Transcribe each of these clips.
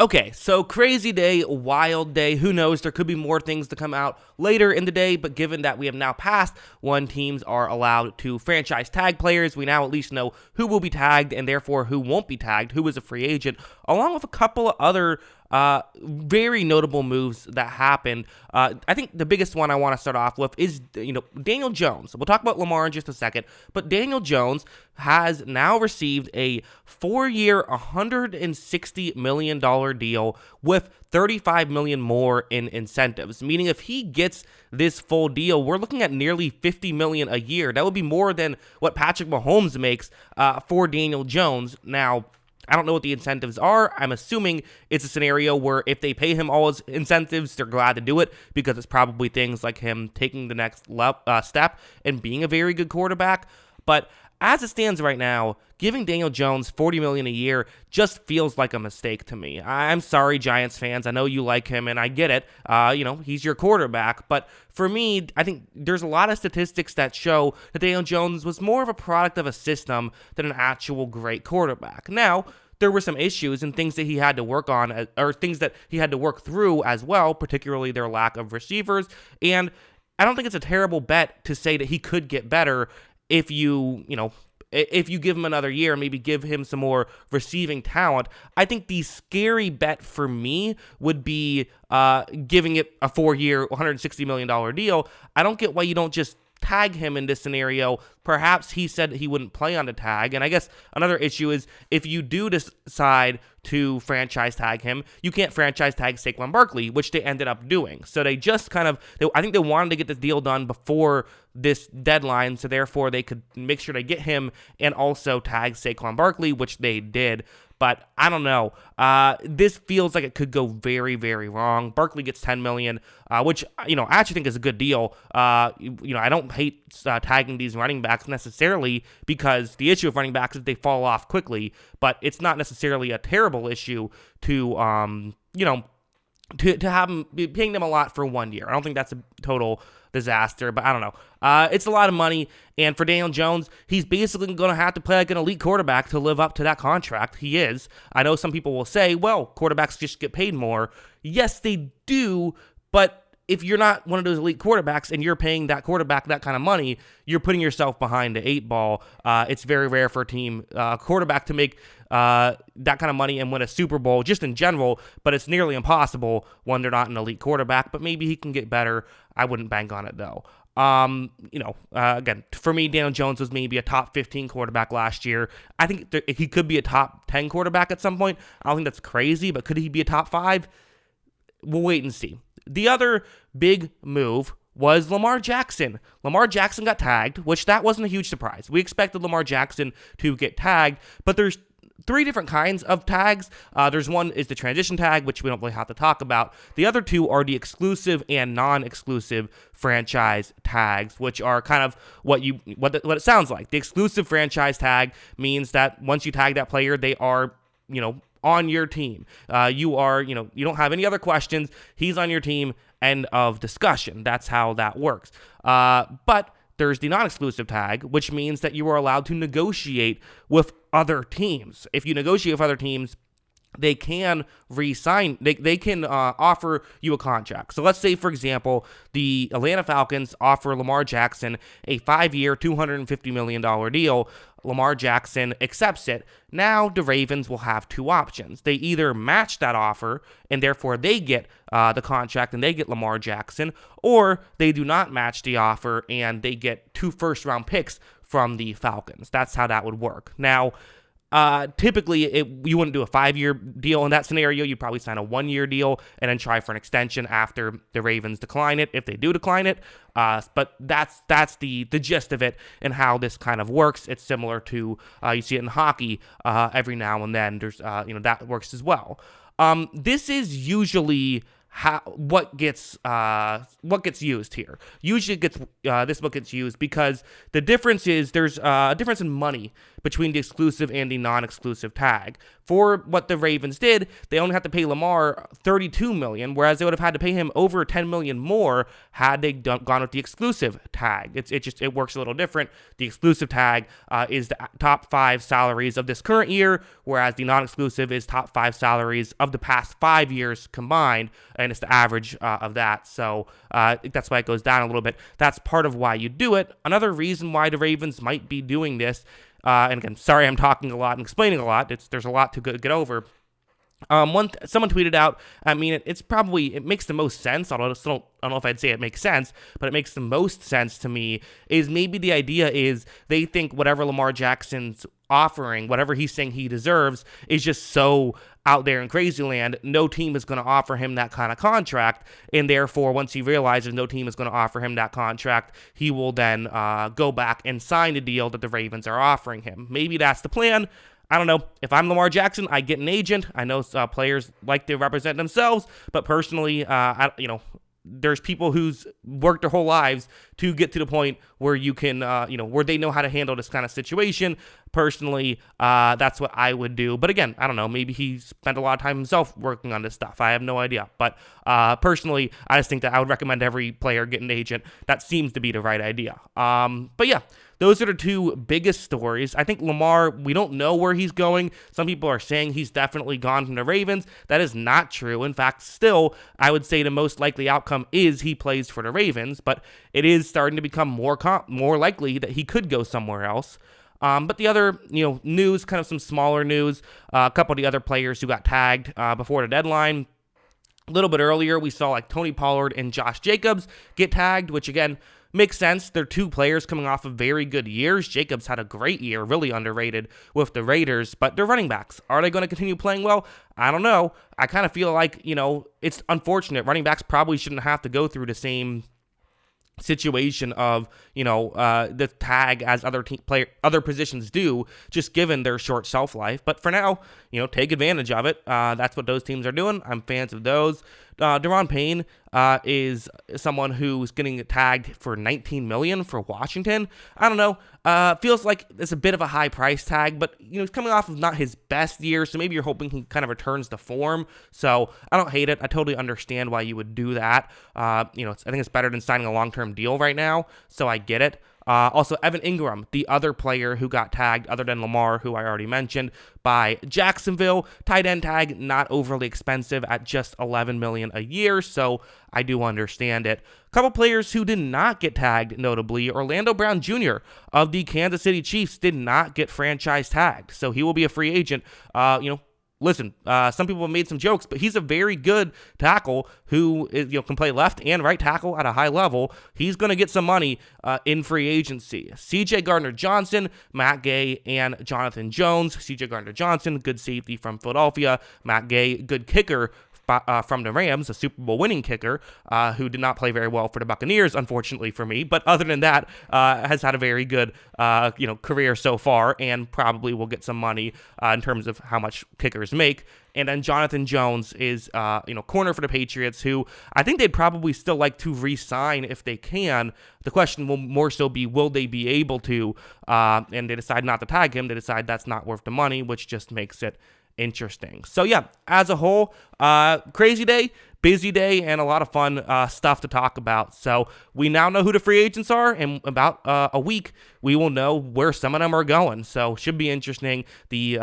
Okay, so crazy day, wild day. Who knows? There could be more things to come out later in the day, but given that we have now passed when teams are allowed to franchise tag players, we now at least know who will be tagged and therefore who won't be tagged, who is a free agent, along with a couple of other very notable moves that happened. I think the biggest one I want to start off with is, Daniel Jones. We'll talk about Lamar in just a second, but Daniel Jones has now received a 4-year, $160 million deal with $35 million more in incentives, meaning if he gets this full deal, we're looking at nearly $50 million a year. That would be more than what Patrick Mahomes makes for Daniel Jones. Now, I don't know what the incentives are. I'm assuming it's a scenario where if they pay him all his incentives, they're glad to do it because it's probably things like him taking the next step and being a very good quarterback. But as it stands right now, giving Daniel Jones $40 million a year just feels like a mistake to me. I'm sorry, Giants fans. I know you like him, and I get it. He's your quarterback. But for me, I think there's a lot of statistics that show that Daniel Jones was more of a product of a system than an actual great quarterback. Now, there were some issues and things that he had to work on, or things that he had to work through as well, particularly their lack of receivers. And I don't think it's a terrible bet to say that he could get better if if you give him another year, maybe give him some more receiving talent. I think the scary bet for me would be giving it a 4-year, $160 million deal. I don't get why you don't just tag him in this scenario. Perhaps he said he wouldn't play on the tag. And I guess another issue is if you do decide to franchise tag him, you can't franchise tag Saquon Barkley, which they ended up doing. So they just I think they wanted to get this deal done before this deadline, so therefore they could make sure to get him and also tag Saquon Barkley, which they did. But I don't know. This feels like it could go very, very wrong. Barkley gets $10 million, which I actually think is a good deal. I don't hate tagging these running backs necessarily because the issue of running backs is they fall off quickly. But it's not necessarily a terrible issue to have them paying them a lot for 1 year. I don't think that's a total disaster, but I don't know. It's a lot of money, and for Daniel Jones, he's basically going to have to play like an elite quarterback to live up to that contract. He is. I know some people will say, well, quarterbacks just get paid more. Yes, they do, but if you're not one of those elite quarterbacks and you're paying that quarterback that kind of money, you're putting yourself behind the 8 ball. It's very rare for a team quarterback to make that kind of money and win a Super Bowl just in general, but it's nearly impossible when they're not an elite quarterback, but maybe he can get better. I wouldn't bank on it though. Again, for me, Daniel Jones was maybe a top 15 quarterback last year. I think he could be a top 10 quarterback at some point. I don't think that's crazy, but could he be a top 5? We'll wait and see. The other big move was Lamar Jackson. Lamar Jackson got tagged, which that wasn't a huge surprise. We expected Lamar Jackson to get tagged, but there's 3 different kinds of tags. There's one is the transition tag, which we don't really have to talk about. The other 2 are the exclusive and non-exclusive franchise tags, which are kind of what it sounds like. The exclusive franchise tag means that once you tag that player, they are, on your team. You don't have any other questions. He's on your team. End of discussion. That's how that works. But there's the non-exclusive tag, which means that you are allowed to negotiate with other teams. If you negotiate with other teams, they can re-sign. They can offer you a contract. So let's say, for example, the Atlanta Falcons offer Lamar Jackson a 5-year, $250 million deal. Lamar Jackson accepts it. Now the Ravens will have 2 options. They either match that offer, and therefore they get the contract and they get Lamar Jackson, or they do not match the offer and they get 2 first-round picks from the Falcons. That's how that would work. Now, typically, you wouldn't do a 5-year deal in that scenario. You'd probably sign a 1-year deal and then try for an extension after the Ravens decline it, if they do decline it. But that's the gist of it and how this kind of works. It's similar to you see it in hockey every now and then. There's that works as well. This is usually what gets used here. Usually this book gets used because the difference is there's a difference in money between the exclusive and the non-exclusive tag. For what the Ravens did, they only have to pay Lamar $32 million, whereas they would have had to pay him over $10 million more had they gone with the exclusive tag. It works a little different. The exclusive tag is the top 5 salaries of this current year, whereas the non-exclusive is top 5 salaries of the past 5 years combined, and it's the average of that. So that's why it goes down a little bit. That's part of why you do it. Another reason why the Ravens might be doing this, and again, sorry I'm talking a lot and explaining a lot. There's a lot to get over. Someone tweeted out, I mean, it makes the most sense, although I don't know if I'd say it makes sense, but it makes the most sense to me, is maybe the idea is they think whatever Lamar Jackson's offering, whatever he's saying he deserves, is just so out there in crazy land, no team is going to offer him that kind of contract, and therefore, once he realizes no team is going to offer him that contract, he will then go back and sign the deal that the Ravens are offering him. Maybe that's the plan. I don't know. If I'm Lamar Jackson, I get an agent. I know players like to represent themselves, but personally, there's people who's worked their whole lives to get to the point where you can, where they know how to handle this kind of situation. Personally, that's what I would do. But again, I don't know. Maybe he spent a lot of time himself working on this stuff. I have no idea. But personally, I just think that I would recommend every player get an agent. That seems to be the right idea. But yeah. Those are the two biggest stories. I think Lamar, we don't know where he's going. Some people are saying he's definitely gone from the Ravens. That is not true. In fact, still, I would say the most likely outcome is he plays for the Ravens, but it is starting to become more likely that he could go somewhere else. But the other, news, kind of some smaller news, a couple of the other players who got tagged before the deadline. A little bit earlier, we saw like Tony Pollard and Josh Jacobs get tagged, which again, makes sense. They're two players coming off of very good years. Jacobs had a great year, really underrated with the Raiders, but they're running backs. Are they going to continue playing well? I don't know. I kind of feel like, it's unfortunate. Running backs probably shouldn't have to go through the same situation of the tag as other positions do, just given their short shelf life. But for now, take advantage of it. That's what those teams are doing. I'm fans of those. Daron Payne is someone who's getting tagged for $19 million for Washington. I don't know. Feels like it's a bit of a high price tag, but he's coming off of not his best year, so maybe you're hoping he kind of returns to form. So I don't hate it. I totally understand why you would do that. I think it's better than signing a long-term deal right now, so I get it. Also, Evan Ingram, the other player who got tagged, other than Lamar, who I already mentioned, by Jacksonville. Tight end tag, not overly expensive at just $11 million a year, so I do understand it. A couple players who did not get tagged, notably, Orlando Brown Jr. of the Kansas City Chiefs did not get franchise tagged, so he will be a free agent. Listen, some people have made some jokes, but he's a very good tackle who can play left and right tackle at a high level. He's going to get some money in free agency. C.J. Gardner-Johnson, Matt Gay, and Jonathan Jones. C.J. Gardner-Johnson, good safety from Philadelphia. Matt Gay, good kicker from the Rams, a Super Bowl winning kicker, who did not play very well for the Buccaneers, unfortunately for me. But other than that, has had a very good career so far, and probably will get some money in terms of how much kickers make. And then Jonathan Jones is, corner for the Patriots, who I think they'd probably still like to re-sign if they can. The question will more so be, will they be able to? And they decide not to tag him. They decide that's not worth the money, which just makes it interesting. So yeah, as a whole, crazy day, busy day, and a lot of fun stuff to talk about. So we now know who the free agents are, and about a week we will know where some of them are going. So should be interesting. The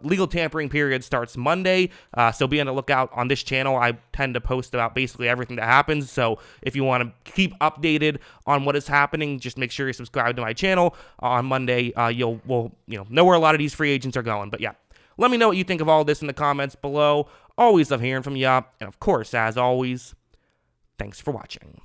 legal tampering period starts Monday, so be on the lookout on this channel. I tend to post about basically everything that happens. So if you want to keep updated on what is happening, just make sure you subscribe to my channel. On Monday, you'll know where a lot of these free agents are going. But yeah. Let me know what you think of all this in the comments below. Always love hearing from you. And of course, as always, thanks for watching.